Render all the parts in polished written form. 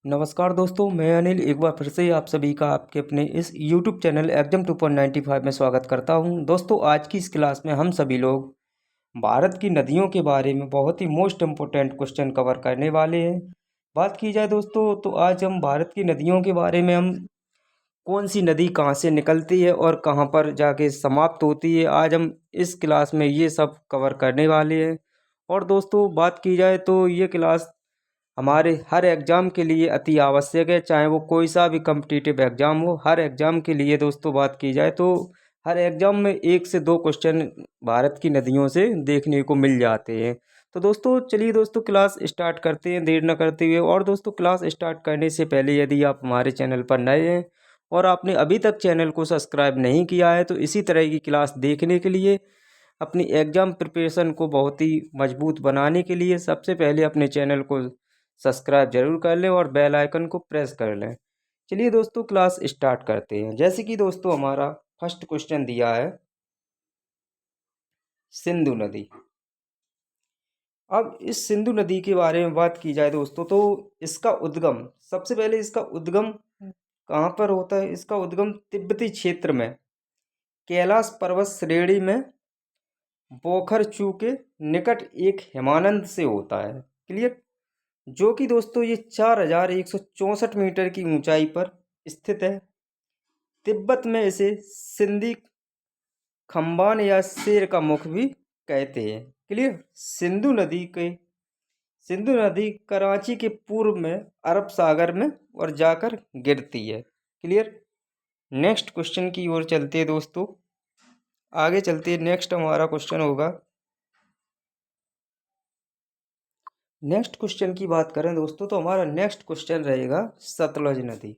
नमस्कार दोस्तों, मैं अनिल एक बार फिर से आप सभी का आपके अपने इस YouTube चैनल एग्जाम 2.95 में स्वागत करता हूं। दोस्तों, आज की इस क्लास में हम सभी लोग भारत की नदियों के बारे में बहुत ही मोस्ट इम्पोर्टेंट क्वेश्चन कवर करने वाले हैं। बात की जाए दोस्तों, तो आज हम भारत की नदियों के बारे में हम कौन सी नदी कहाँ से निकलती है और कहाँ पर जाके समाप्त होती है, आज हम इस क्लास में ये सब कवर करने वाले हैं। और दोस्तों, बात की जाए तो ये क्लास हमारे हर एग्ज़ाम के लिए अति आवश्यक है, चाहे वो कोई सा भी कम्पिटिटिव एग्ज़ाम हो। हर एग्ज़ाम के लिए दोस्तों बात की जाए तो हर एग्ज़ाम में 1 से 2 क्वेश्चन भारत की नदियों से देखने को मिल जाते हैं। तो दोस्तों चलिए दोस्तों क्लास स्टार्ट करते हैं देर न करते हुए। और दोस्तों, क्लास स्टार्ट करने से पहले यदि आप हमारे चैनल पर नए हैं और आपने अभी तक चैनल को सब्सक्राइब नहीं किया है, तो इसी तरह की क्लास देखने के लिए, अपनी एग्ज़ाम प्रिपरेशन को बहुत ही मजबूत बनाने के लिए सबसे पहले अपने चैनल को सब्सक्राइब जरूर कर लें और बेल आइकन को प्रेस कर लें। चलिए दोस्तों क्लास स्टार्ट करते हैं। जैसे कि दोस्तों हमारा फर्स्ट क्वेश्चन दिया है सिंधु नदी। अब इस सिंधु नदी के बारे में बात की जाए दोस्तों, तो इसका उद्गम, सबसे पहले इसका उद्गम कहाँ पर होता है? इसका उद्गम तिब्बती क्षेत्र में कैलाश पर्वत श्रेणी में बोखरचू के निकट एक हिमानंद से होता है। क्लियर? जो कि दोस्तों ये 4164 मीटर की ऊंचाई पर स्थित है। तिब्बत में इसे सिंधी खंबान या शेर का मुख भी कहते हैं। क्लियर? सिंधु नदी कराची के पूर्व में अरब सागर में और जाकर गिरती है। क्लियर? नेक्स्ट क्वेश्चन की ओर चलते हैं दोस्तों, आगे चलते हैं। नेक्स्ट हमारा क्वेश्चन होगा, नेक्स्ट क्वेश्चन की बात करें दोस्तों, तो हमारा नेक्स्ट क्वेश्चन रहेगा सतलज नदी।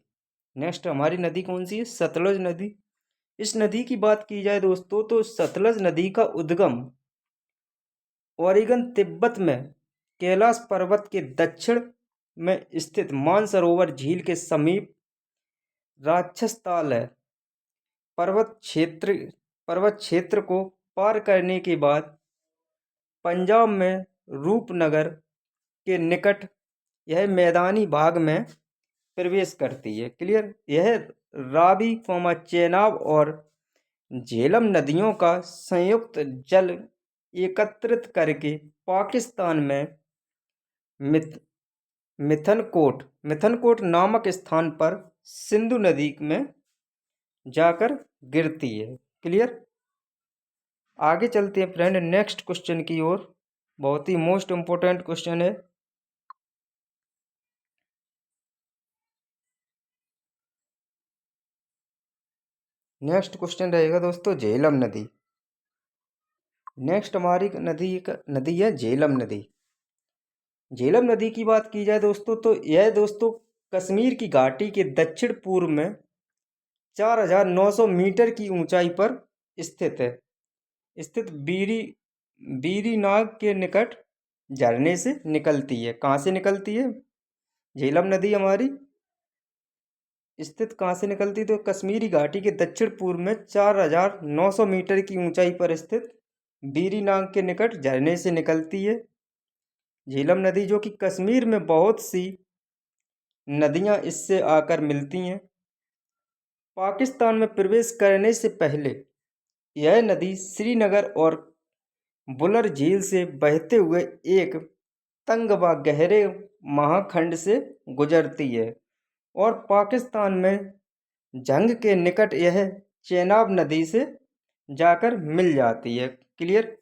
नेक्स्ट हमारी नदी कौन सी है? सतलज नदी। इस नदी की बात की जाए दोस्तों, तो सतलज नदी का उद्गम ओरेगन तिब्बत में कैलाश पर्वत के दक्षिण में स्थित मानसरोवर झील के समीप राक्षस ताल है। पर्वत क्षेत्र पर्वत क्षेत्र को पार करने के बाद पंजाब में रूपनगर के निकट यह मैदानी भाग में प्रवेश करती है। क्लियर? यह रावी चेनाब और झेलम नदियों का संयुक्त जल एकत्रित करके पाकिस्तान में मिथ मिथनकोट नामक स्थान पर सिंधु नदी में जाकर गिरती है। क्लियर? आगे चलते हैं फ्रेंड नेक्स्ट क्वेश्चन की ओर। बहुत ही मोस्ट इम्पोर्टेंट क्वेश्चन है। नेक्स्ट क्वेश्चन रहेगा दोस्तों झेलम नदी। नेक्स्ट हमारी नदी है झेलम नदी। झेलम नदी की बात की जाए दोस्तों, तो यह दोस्तों कश्मीर की घाटी के दक्षिण पूर्व में 4900 मीटर की ऊंचाई पर स्थित है। स्थित बीरी नाग के निकट झरने से निकलती है। कहाँ से निकलती है झेलम नदी हमारी? स्थित कहाँ से निकलती है? तो कश्मीरी घाटी के दक्षिण पूर्व में 4900 मीटर की ऊंचाई पर स्थित बीरी नाग के निकट झरने से निकलती है झेलम नदी, जो कि कश्मीर में बहुत सी नदियां इससे आकर मिलती हैं। पाकिस्तान में प्रवेश करने से पहले यह नदी श्रीनगर और बुलर झील से बहते हुए एक तंग व गहरे महाखंड से गुजरती है और पाकिस्तान में जंग के निकट यह चेनाब नदी से जाकर मिल जाती है। क्लियर?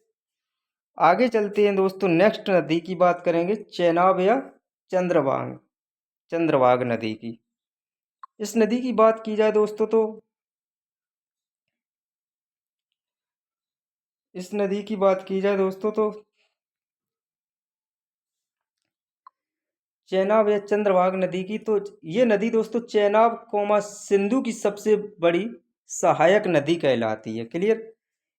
आगे चलते हैं दोस्तों, नेक्स्ट नदी की बात करेंगे चेनाब या चंद्रभाग नदी की। इस नदी की बात की जाए दोस्तों, तो इस नदी की बात की जाए दोस्तों, तो चेनाब या चंद्रभाग नदी की, तो ये नदी दोस्तों चेनाब सिंधु की सबसे बड़ी सहायक नदी कहलाती है। क्लियर?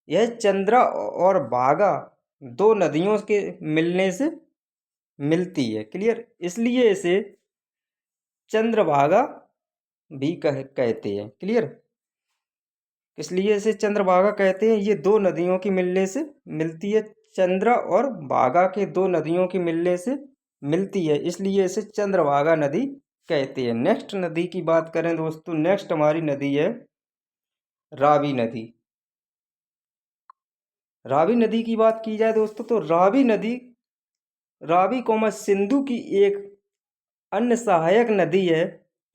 यह चंद्रा और भागा दो नदियों के मिलने से मिलती है। क्लियर? इसलिए इसे चंद्रभागा भी कहते हैं। क्लियर? इसलिए इसे चंद्रभागा कहते हैं। ये दो नदियों की मिलने से मिलती है। चंद्रा और भागा के दो नदियों के मिलने से मिलती है, इसलिए इसे चंद्रभागा नदी कहते हैं। नेक्स्ट नदी की बात करें दोस्तों, नेक्स्ट हमारी नदी है रावी नदी। रावी नदी की बात की जाए दोस्तों तो रावी नदी रावी सिंधु की एक अन्य सहायक नदी है।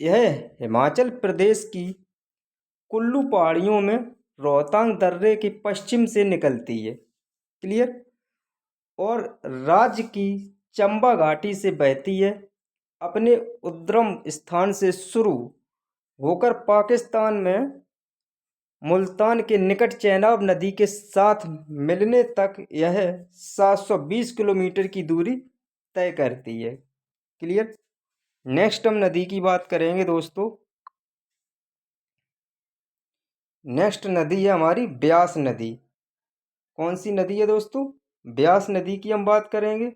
यह हिमाचल प्रदेश की कुल्लू पहाड़ियों में रोहतांग दर्रे के पश्चिम से निकलती है। क्लियर। और राज्य की चंबा घाटी से बहती है। अपने उद्गम स्थान से शुरू होकर पाकिस्तान में मुल्तान के निकट चेनाब नदी के साथ मिलने तक यह 720 किलोमीटर की दूरी तय करती है। क्लियर। नेक्स्ट हम नदी की बात करेंगे दोस्तों। नेक्स्ट नदी है हमारी ब्यास नदी। कौन सी नदी है दोस्तों? ब्यास नदी की हम बात करेंगे।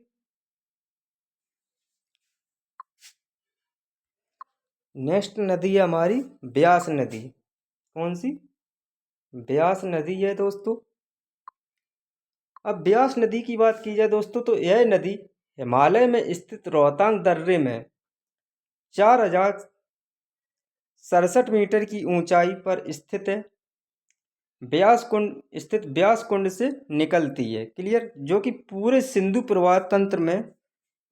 नेक्स्ट नदी है हमारी ब्यास नदी। कौन सी? ब्यास नदी है दोस्तों। अब ब्यास नदी की बात की जाए दोस्तों तो यह नदी हिमालय में स्थित रोहतांग दर्रे में 4067 मीटर की ऊंचाई पर स्थित है। ब्यास कुंड से निकलती है। क्लियर। जो कि पूरे सिंधु प्रवाह तंत्र में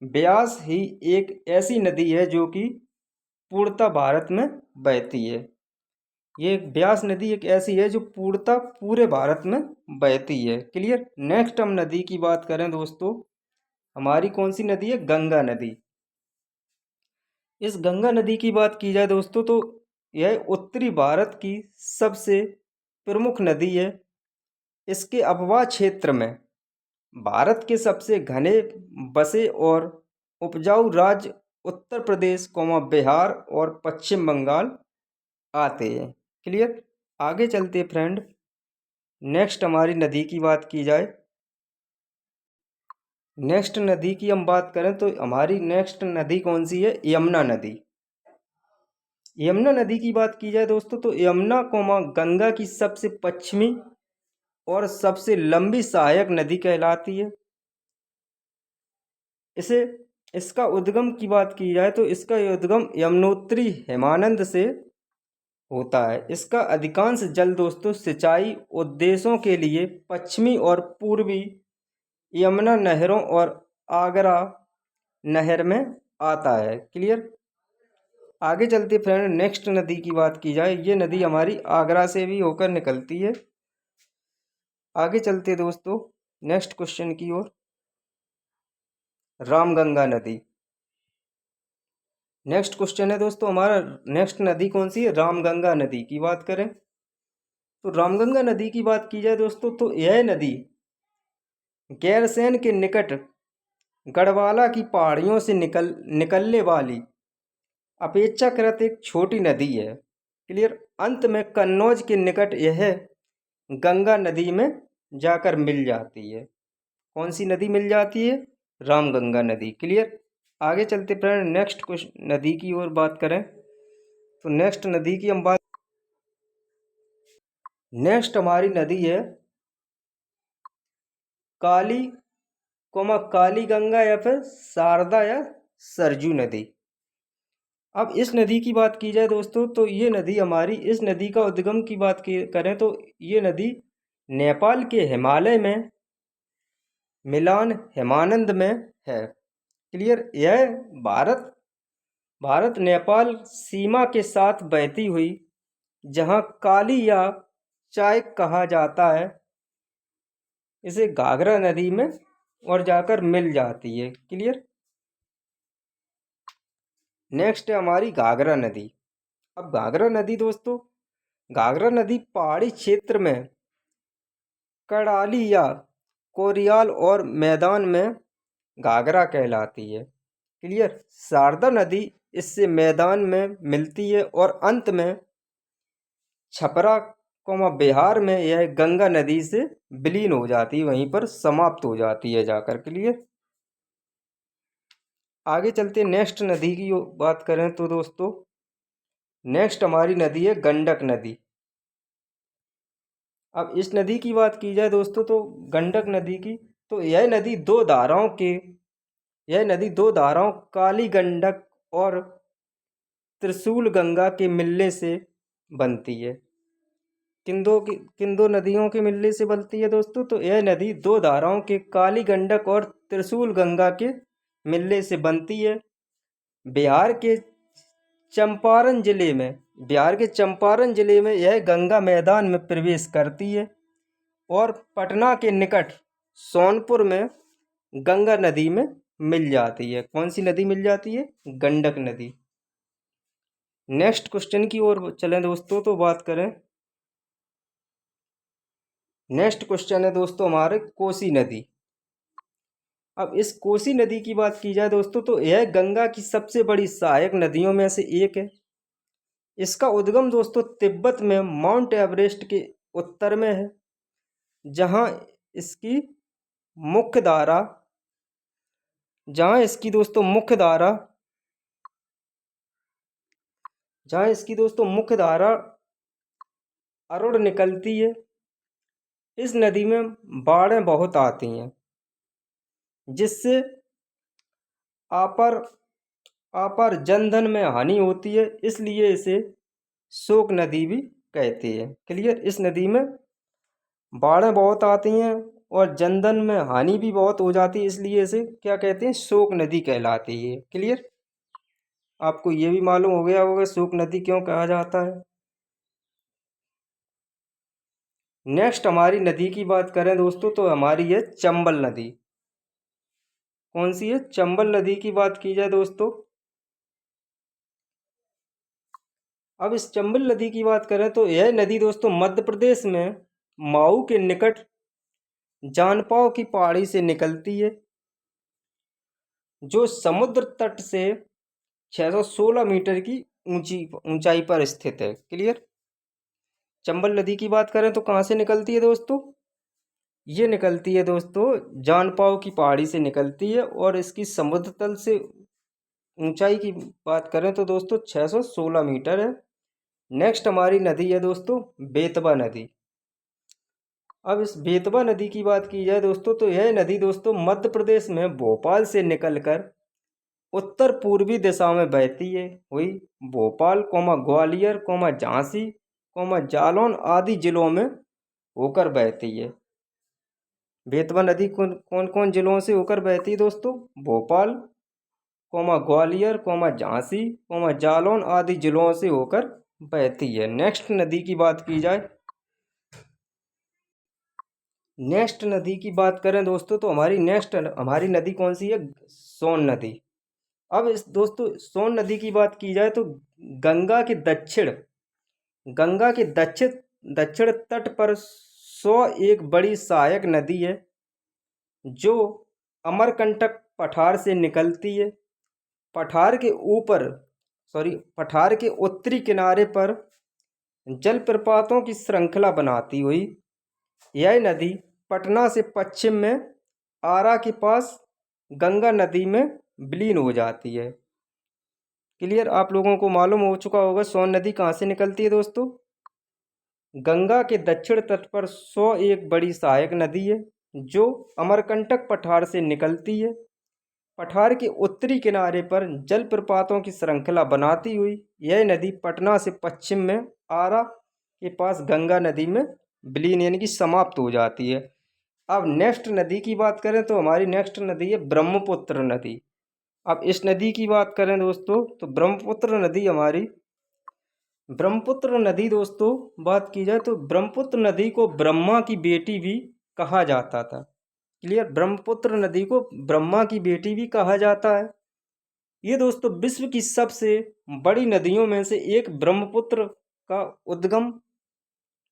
ब्यास ही एक ऐसी नदी है जो कि पूर्णतः भारत में बहती है। ये ब्यास नदी एक ऐसी है जो पूर्णतः पूरे भारत में बहती है। क्लियर। नेक्स्ट हम नदी की बात करें दोस्तों, हमारी कौन सी नदी है? गंगा नदी। इस गंगा नदी की बात की जाए दोस्तों तो यह उत्तरी भारत की सबसे प्रमुख नदी है। इसके अपवाह क्षेत्र में भारत के सबसे घने बसे और उपजाऊ राज्य उत्तर प्रदेश, बिहार और पश्चिम बंगाल आते हैं। क्लियर। आगे चलते फ्रेंड। नेक्स्ट हमारी नदी की बात की जाए, नेक्स्ट नदी की हम बात करें तो हमारी नेक्स्ट नदी कौन सी है? यमुना नदी। यमुना नदी की बात की जाए दोस्तों तो यमुना गंगा की सबसे पश्चिमी और सबसे लंबी सहायक नदी कहलाती है। इसे इसका उद्गम की बात की जाए तो इसका उद्गम यमुनोत्री हिमानंद से होता है। इसका अधिकांश जल दोस्तों सिंचाई उद्देश्यों के लिए पश्चिमी और पूर्वी यमुना नहरों और आगरा नहर में आता है। क्लियर। आगे चलते फ्रेंड। नेक्स्ट नदी की बात की जाए, ये नदी हमारी आगरा से भी होकर निकलती है। आगे चलते दोस्तों नेक्स्ट क्वेश्चन की ओर। रामगंगा नदी। नेक्स्ट क्वेश्चन है दोस्तों हमारा, नेक्स्ट नदी कौन सी है? रामगंगा नदी की बात करें तो रामगंगा नदी की बात की जाए दोस्तों तो यह नदी गैरसैंण के निकट गढ़वाला की पहाड़ियों से निकलने वाली अपेक्षाकृत एक छोटी नदी है। क्लियर। अंत में कन्नौज के निकट यह गंगा नदी में जाकर मिल जाती है। कौन सी नदी मिल जाती है? रामगंगा नदी। क्लियर। आगे चलते फ्रेंड। नेक्स्ट क्वेश्चन नदी की ओर बात करें तो नेक्स्ट नदी की हम बात, नेक्स्ट हमारी नदी है काली काली गंगा या फिर शारदा या सरजू नदी। अब इस नदी की बात की जाए दोस्तों तो ये नदी हमारी, इस नदी का उद्गम की बात करें तो ये नदी नेपाल के हिमालय में मिलान हिमानंद में है। क्लियर। यह भारत नेपाल सीमा के साथ बहती हुई, जहाँ काली या चाय कहा जाता है, इसे घाघरा नदी में और जाकर मिल जाती है। क्लियर। नेक्स्ट है हमारी घाघरा नदी। अब घाघरा नदी दोस्तों, घाघरा नदी पहाड़ी क्षेत्र में कड़ाली या कोरियाल और मैदान में घाघरा कहलाती है। क्लियर। शारदा नदी इससे मैदान में मिलती है और अंत में छपरा बिहार में यह गंगा नदी से विलीन हो जाती है, वहीं पर समाप्त हो जाती है जाकर। क्लियर। आगे चलते नेक्स्ट नदी की बात करें तो दोस्तों नेक्स्ट हमारी नदी है गंडक नदी। अब इस नदी की बात की जाए दोस्तों तो गंडक नदी की, तो यह नदी दो धाराओं काली गंडक और त्रिशूल गंगा के मिलने से बनती है। किन दो नदियों के मिलने से बनती है दोस्तों? तो यह नदी दो धाराओं के काली गंडक और त्रिशूल गंगा के मिलने से बनती है। बिहार के चंपारण जिले में यह गंगा मैदान में प्रवेश करती है और पटना के निकट सोनपुर में गंगा नदी में मिल जाती है। कौन सी नदी मिल जाती है? गंडक नदी। नेक्स्ट क्वेश्चन की ओर चलें दोस्तों, तो बात करें। नेक्स्ट क्वेश्चन है दोस्तों हमारे कोसी नदी। अब इस कोसी नदी की बात की जाए दोस्तों, तो यह गंगा की सबसे बड़ी सहायक नदियों में से एक है। इसका उद्गम दोस्तों तिब्बत में माउंट एवरेस्ट के उत्तर में है, जहां इसकी मुख्य धारा अरुण निकलती है। इस नदी में बाढ़ें बहुत आती हैं, जिससे आपार जनधन में हानि होती है, इसलिए इसे शोक नदी भी कहते हैं। क्लियर? इस नदी में बाढ़ें बहुत आती हैं और जनधन में हानि भी बहुत हो जाती है, इसलिए इसे क्या कहते हैं? शोक नदी कहलाती है। क्लियर? आपको ये भी मालूम हो गया होगा शोक नदी क्यों कहा जाता है। नेक्स्ट हमारी नदी की बात करें दोस्तों, तो हमारी है चंबल नदी। कौन सी है? चंबल नदी की बात की जाए दोस्तों। अब इस चंबल नदी की बात करें तो यह नदी दोस्तों मध्य प्रदेश में माऊ के निकट जानपाव की पहाड़ी से निकलती है, जो समुद्र तट से 616 मीटर की ऊंचाई पर स्थित है। क्लियर? चंबल नदी की बात करें तो कहाँ से निकलती है दोस्तों? ये निकलती है दोस्तों जानपाव की पहाड़ी से निकलती है, और इसकी समुद्र तल से ऊंचाई की बात करें तो दोस्तों 616 मीटर है। नेक्स्ट हमारी नदी है दोस्तों बेतवा नदी। अब इस बेतवा नदी की बात की जाए दोस्तों, तो यह नदी दोस्तों मध्य प्रदेश में भोपाल से निकलकर उत्तर पूर्वी दिशा में बहती है हुई भोपाल, ग्वालियर, झांसी, जालौन आदि जिलों में होकर बहती है। बेतवा नदी कौन कौन जिलों से होकर बहती है दोस्तों? भोपाल, ग्वालियर, झांसी, जालौन आदि जिलों से होकर बहती है। नेक्स्ट नदी की बात की जाए, नेक्स्ट नदी की बात करें दोस्तों, तो हमारी नदी कौन सी है? सोन नदी। अब इस दोस्तों सोन नदी की बात की जाए तो गंगा के दक्षिण तट पर एक बड़ी सहायक नदी है, जो अमरकंटक पठार से निकलती है। पठार के उत्तरी किनारे पर जलप्रपातों की श्रृंखला बनाती हुई यह नदी पटना से पश्चिम में आरा के पास गंगा नदी में विलीन हो जाती है। क्लियर? आप लोगों को मालूम हो चुका होगा सोन नदी कहाँ से निकलती है दोस्तों? गंगा के दक्षिण तट पर एक बड़ी सहायक नदी है, जो अमरकंटक पठार से निकलती है। पठार के उत्तरी किनारे पर जलप्रपातों की श्रृंखला बनाती हुई यह नदी पटना से पश्चिम में आरा के पास गंगा नदी में विलीन यानी कि समाप्त हो जाती है। अब नेक्स्ट नदी की बात करें तो हमारी नेक्स्ट नदी है ब्रह्मपुत्र नदी। अब इस नदी की बात करें दोस्तों, तो ब्रह्मपुत्र नदी दोस्तों बात की जाए तो ब्रह्मपुत्र नदी को ब्रह्मा की बेटी भी कहा जाता था। क्लियर? ब्रह्मपुत्र नदी को ब्रह्मा की बेटी भी कहा जाता है। ये दोस्तों विश्व की सबसे बड़ी नदियों में से एक ब्रह्मपुत्र का उद्गम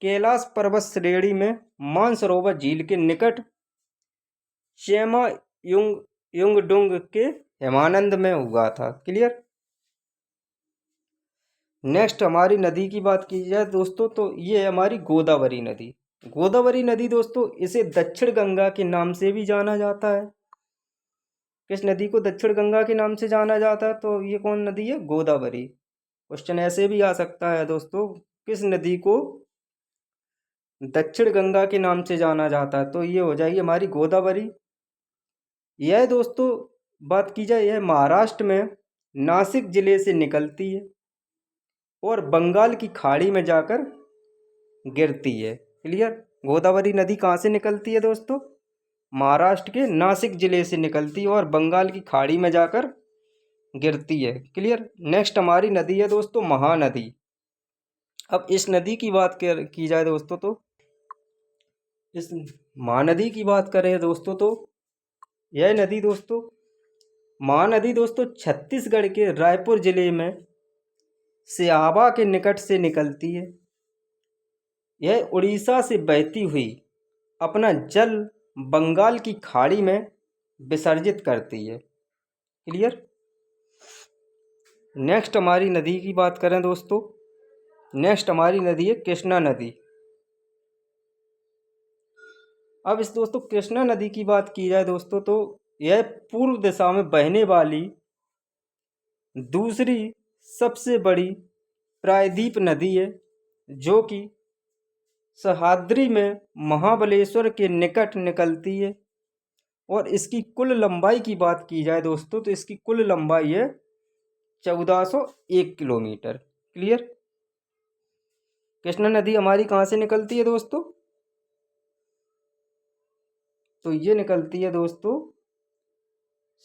कैलाश पर्वत श्रेणी में मानसरोवर झील के निकट चेमा युंगडुंग के हेमानंद में हुआ था। क्लियर? नेक्स्ट हमारी नदी की बात की जाए दोस्तों, तो ये है हमारी गोदावरी नदी। गोदावरी नदी दोस्तों इसे दक्षिण गंगा के नाम से भी जाना जाता है। किस नदी को दक्षिण गंगा के नाम से जाना जाता है? तो ये कौन नदी है? गोदावरी। क्वेश्चन ऐसे भी आ सकता है दोस्तों, किस नदी को दक्षिण गंगा के नाम से जाना जाता है? तो ये हो जाएगी हमारी गोदावरी। यह दोस्तों बात की जाए, यह महाराष्ट्र में नासिक जिले से निकलती है। और बंगाल की खाड़ी में जाकर गिरती है। क्लियर। गोदावरी नदी कहाँ से निकलती है दोस्तों? महाराष्ट्र के नासिक जिले से निकलती है और बंगाल की खाड़ी में जाकर गिरती है। क्लियर। नेक्स्ट हमारी नदी है दोस्तों महानदी। अब इस नदी की बात की जाए दोस्तों तो इस महानदी की बात करें दोस्तों तो यह नदी दोस्तों महानदी दोस्तों छत्तीसगढ़ के रायपुर जिले में सिहावा के निकट से निकलती है। यह उड़ीसा से बहती हुई अपना जल बंगाल की खाड़ी में विसर्जित करती है। क्लियर। नेक्स्ट हमारी नदी की बात करें दोस्तों, नेक्स्ट हमारी नदी है कृष्णा नदी। अब इस दोस्तों कृष्णा नदी की बात की जाए दोस्तों तो यह पूर्व दिशा में बहने वाली दूसरी सबसे बड़ी प्रायद्वीप नदी है, जो कि सह्याद्री में महाबलेश्वर के निकट निकलती है। और इसकी कुल लंबाई की बात की जाए दोस्तों तो इसकी कुल लंबाई है 1401 किलोमीटर। क्लियर। कृष्णा नदी हमारी कहाँ से निकलती है दोस्तों? तो ये निकलती है दोस्तों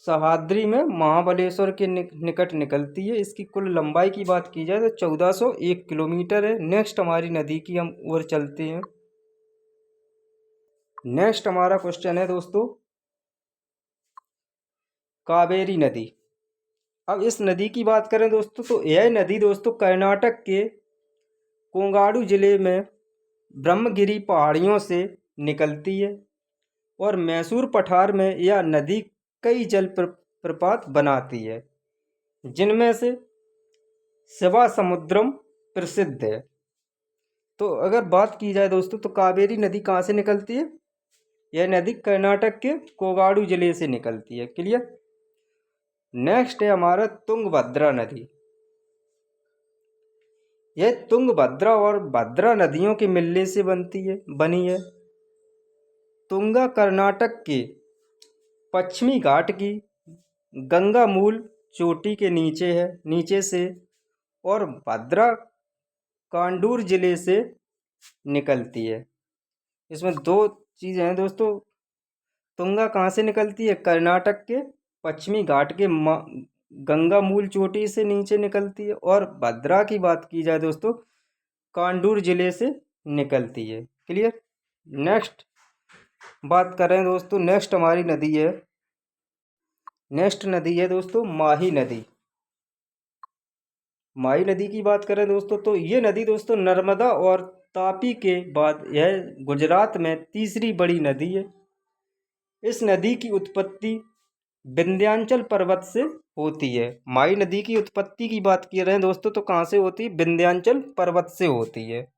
सह्याद्री में महाबलेश्वर के निकट निकलती है। इसकी कुल लंबाई की बात की जाए तो 1401 किलोमीटर है। नेक्स्ट हमारी नदी की हम ओर चलते हैं। नेक्स्ट हमारा क्वेश्चन है दोस्तों कावेरी नदी। अब इस नदी की बात करें दोस्तों तो यह नदी दोस्तों कर्नाटक के कोंगाडू जिले में ब्रह्मगिरी पहाड़ियों से निकलती है और मैसूर पठार में यह नदी कई जल प्रपात बनाती है, जिनमें से शिवा समुद्रम प्रसिद्ध है। तो अगर बात की जाए दोस्तों तो कावेरी नदी कहाँ से निकलती है? यह नदी कर्नाटक के कोगाडू जिले से निकलती है। क्लियर। नेक्स्ट है हमारा तुंगभद्रा नदी। यह तुंगभद्रा और भद्रा नदियों के मिलने से बनी है। तुंगा कर्नाटक के पश्चिमी घाट की गंगा मूल चोटी के नीचे से और भद्रा कांडूर जिले से निकलती है। इसमें दो चीज़ें हैं दोस्तों। तुंगा कहाँ से निकलती है? कर्नाटक के पश्चिमी घाट के गंगा मूल चोटी से नीचे निकलती है। और भद्रा की बात की जाए दोस्तों कांडूर जिले से निकलती है। क्लियर। नेक्स्ट बात करें दोस्तों, नेक्स्ट नदी है दोस्तों माही नदी। माही नदी की बात करें दोस्तों तो ये नदी दोस्तों नर्मदा और तापी के बाद यह गुजरात में तीसरी बड़ी नदी है। इस नदी की उत्पत्ति विंध्याचल पर्वत से होती है। माही नदी की उत्पत्ति की बात कर रहे हैं दोस्तों तो कहाँ से होती है? विंध्याचल पर्वत से होती है।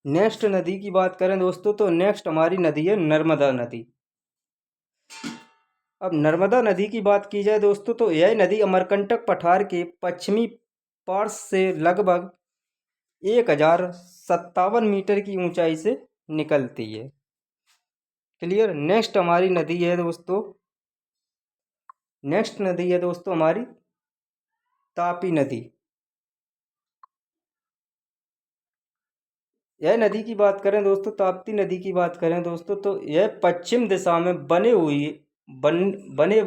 नेक्स्ट नदी की बात करें दोस्तों तो नेक्स्ट हमारी नदी है नर्मदा नदी। अब नर्मदा नदी की बात की जाए दोस्तों तो यह नदी अमरकंटक पठार के पश्चिमी पार्श्व से लगभग 1057 मीटर की ऊंचाई से निकलती है। क्लियर। नेक्स्ट नदी है दोस्तों हमारी तापी नदी। यह नदी की बात करें दोस्तों, ताप्ती नदी की बात करें दोस्तों तो यह पश्चिम दिशा में बनने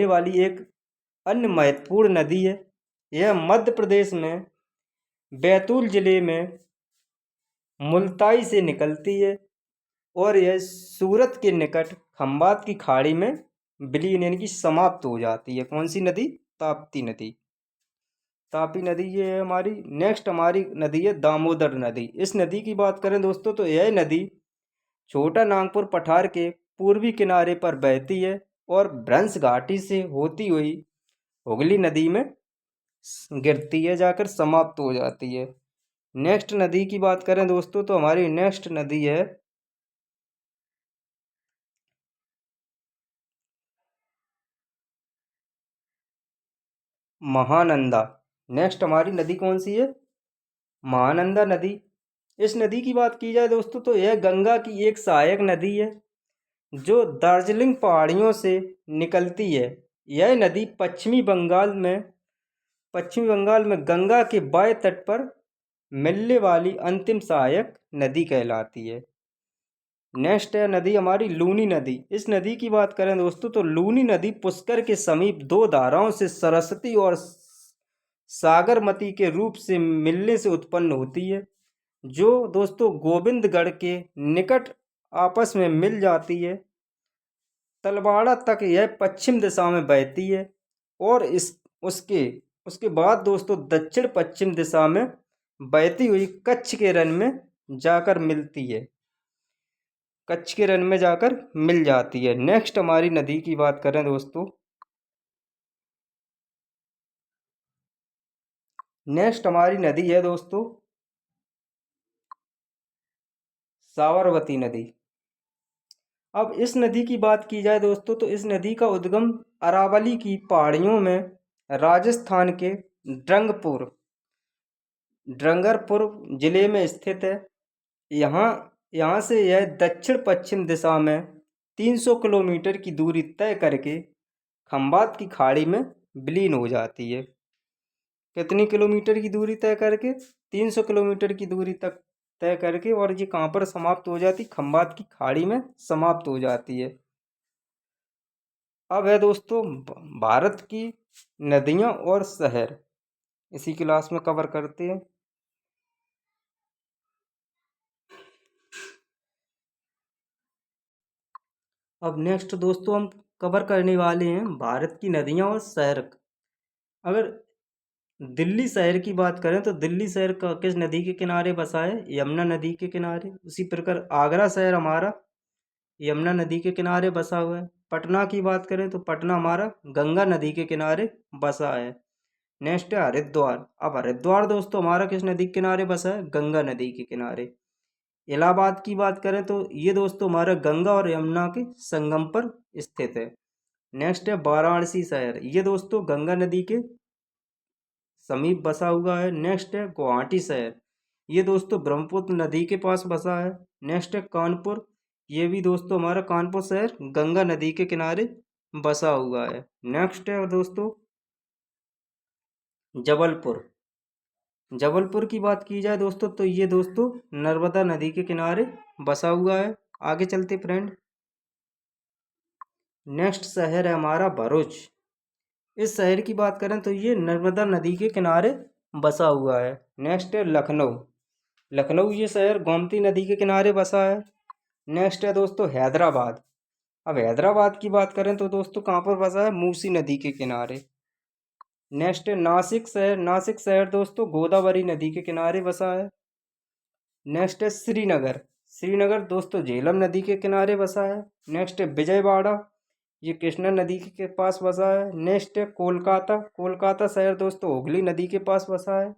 वाली एक अन्य महत्वपूर्ण नदी है। यह मध्य प्रदेश में बैतूल जिले में मुल्ताई से निकलती है और यह सूरत के निकट खंबात की खाड़ी में विलीन यानी कि समाप्त हो जाती है। कौन सी नदी? ताप्ती नदी। तापी नदी ये है हमारी। नेक्स्ट हमारी नदी है दामोदर नदी। इस नदी की बात करें दोस्तों तो यह नदी छोटा नागपुर पठार के पूर्वी किनारे पर बहती है और भ्रंश घाटी से होती हुई हुगली नदी में गिरती है, जाकर समाप्त हो जाती है। नेक्स्ट नदी की बात करें दोस्तों तो हमारी नेक्स्ट नदी है महानंदा। नेक्स्ट हमारी नदी कौन सी है? महानंदा नदी। इस नदी की बात की जाए दोस्तों तो यह गंगा की एक सहायक नदी है जो दार्जिलिंग पहाड़ियों से निकलती है। यह नदी पश्चिमी बंगाल में पश्चिमी बंगाल में गंगा के बाएं तट पर मिलने वाली अंतिम सहायक नदी कहलाती है। नेक्स्ट है नदी हमारी लूनी नदी। इस नदी की बात करें दोस्तों तो लूनी नदी पुष्कर के समीप दो धाराओं से सरस्वती और सागरमती के रूप से मिलने से उत्पन्न होती है, जो दोस्तों गोविंदगढ़ के निकट आपस में मिल जाती है। तलवाड़ा तक यह पश्चिम दिशा में बहती है और इस उसके उसके बाद दोस्तों दक्षिण पश्चिम दिशा में बहती हुई कच्छ के रण में जाकर मिलती है, कच्छ के रण में जाकर मिल जाती है। नेक्स्ट हमारी नदी की बात करें दोस्तों, नेक्स्ट हमारी नदी है दोस्तों साबरमती नदी। अब इस नदी की बात की जाए दोस्तों तो इस नदी का उद्गम अरावली की पहाड़ियों में राजस्थान के ड्रंगरपुर जिले में स्थित है। यहाँ यहाँ से यह दक्षिण पश्चिम दिशा में 300 किलोमीटर की दूरी तय करके खंबात की खाड़ी में विलीन हो जाती है। कितनी किलोमीटर की दूरी तय करके? 300 किलोमीटर की दूरी तक तय करके, और ये कहाँ पर समाप्त हो जाती? खंबात की खाड़ी में समाप्त हो जाती है। अब है दोस्तों भारत की नदियाँ और शहर, इसी क्लास में कवर करते हैं। अब नेक्स्ट दोस्तों हम कवर करने वाले हैं भारत की नदियाँ और शहर। अगर दिल्ली शहर की बात करें तो दिल्ली शहर का किस नदी के किनारे बसा है? यमुना नदी के किनारे। उसी प्रकार आगरा शहर हमारा यमुना नदी के किनारे बसा हुआ है। पटना की बात करें तो पटना हमारा गंगा नदी के किनारे बसा है। नेक्स्ट है हरिद्वार। अब हरिद्वार दोस्तों हमारा किस नदी के किनारे बसा है? गंगा नदी के किनारे। इलाहाबाद की बात करें तो ये दोस्तों हमारा गंगा और यमुना के संगम पर स्थित है। नेक्स्ट है वाराणसी शहर। ये दोस्तों गंगा नदी के समीप बसा हुआ है। नेक्स्ट है गुवाहाटी शहर। ये दोस्तों ब्रह्मपुत्र नदी के पास बसा है। नेक्स्ट है कानपुर। ये भी दोस्तों हमारा कानपुर शहर गंगा नदी के किनारे बसा हुआ है। नेक्स्ट है दोस्तों जबलपुर। जबलपुर की बात की जाए दोस्तों तो ये दोस्तों नर्मदा नदी के किनारे बसा हुआ है। आगे चलते फ्रेंड। नेक्स्ट शहर है हमारा भरूच। इस शहर की बात करें तो ये नर्मदा नदी के किनारे बसा हुआ है। नेक्स्ट है लखनऊ। लखनऊ ये शहर गोमती नदी के किनारे बसा है। नेक्स्ट है दोस्तों हैदराबाद। अब हैदराबाद की बात करें तो दोस्तों कहाँ पर बसा है? मूसी नदी के किनारे। नेक्स्ट है नासिक शहर। नासिक शहर दोस्तों गोदावरी नदी के किनारे बसा है। नेक्स्ट है श्रीनगर। श्रीनगर दोस्तों झेलम नदी के किनारे बसा है। नेक्स्ट है विजयवाड़ा। ये कृष्णा नदी के पास बसा है। नेक्स्ट है कोलकाता। कोलकाता शहर दोस्तों हुगली नदी के पास बसा है।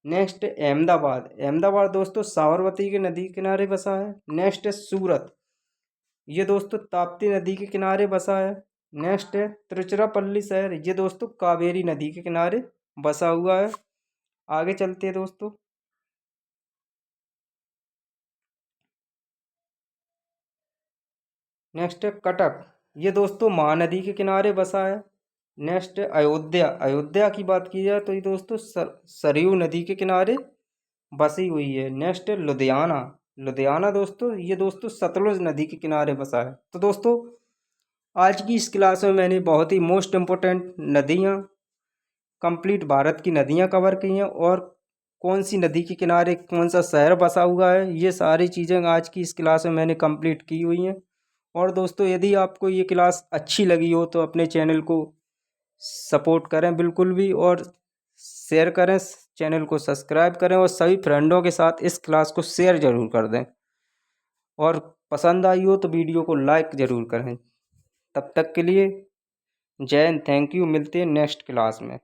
नेक्स्ट है अहमदाबाद। अहमदाबाद दोस्तों साबरमती के नदी के किनारे बसा है। नेक्स्ट है सूरत। ये दोस्तों ताप्ती नदी के किनारे बसा है। नेक्स्ट है तिरुचिरापल्ली शहर। ये दोस्तों कावेरी नदी के किनारे बसा हुआ है। आगे चलते हैं दोस्तों। नेक्स्ट है कटक। ये दोस्तों महानदी के किनारे बसा है। नेक्स्ट है अयोध्या। अयोध्या की बात की जाए तो ये दोस्तों सरयू नदी के किनारे बसी हुई है। नेक्स्ट है लुधियाना। लुधियाना दोस्तों ये दोस्तों सतलुज नदी के किनारे बसा है। तो दोस्तों आज की इस क्लास में मैंने बहुत ही मोस्ट इम्पोर्टेंट नदियाँ, कंप्लीट भारत की नदियाँ कवर की हैं, और कौन सी नदी के किनारे कौन सा शहर बसा हुआ है, ये सारी चीज़ें आज की इस क्लास में मैंने कंप्लीट की हुई हैं। और दोस्तों यदि आपको ये क्लास अच्छी लगी हो तो अपने चैनल को सपोर्ट करें बिल्कुल भी, और शेयर करें, चैनल को सब्सक्राइब करें, और सभी फ्रेंडों के साथ इस क्लास को शेयर ज़रूर कर दें, और पसंद आई हो तो वीडियो को लाइक ज़रूर करें। तब तक के लिए जय हिंद, थैंक यू। मिलते हैं नेक्स्ट क्लास में।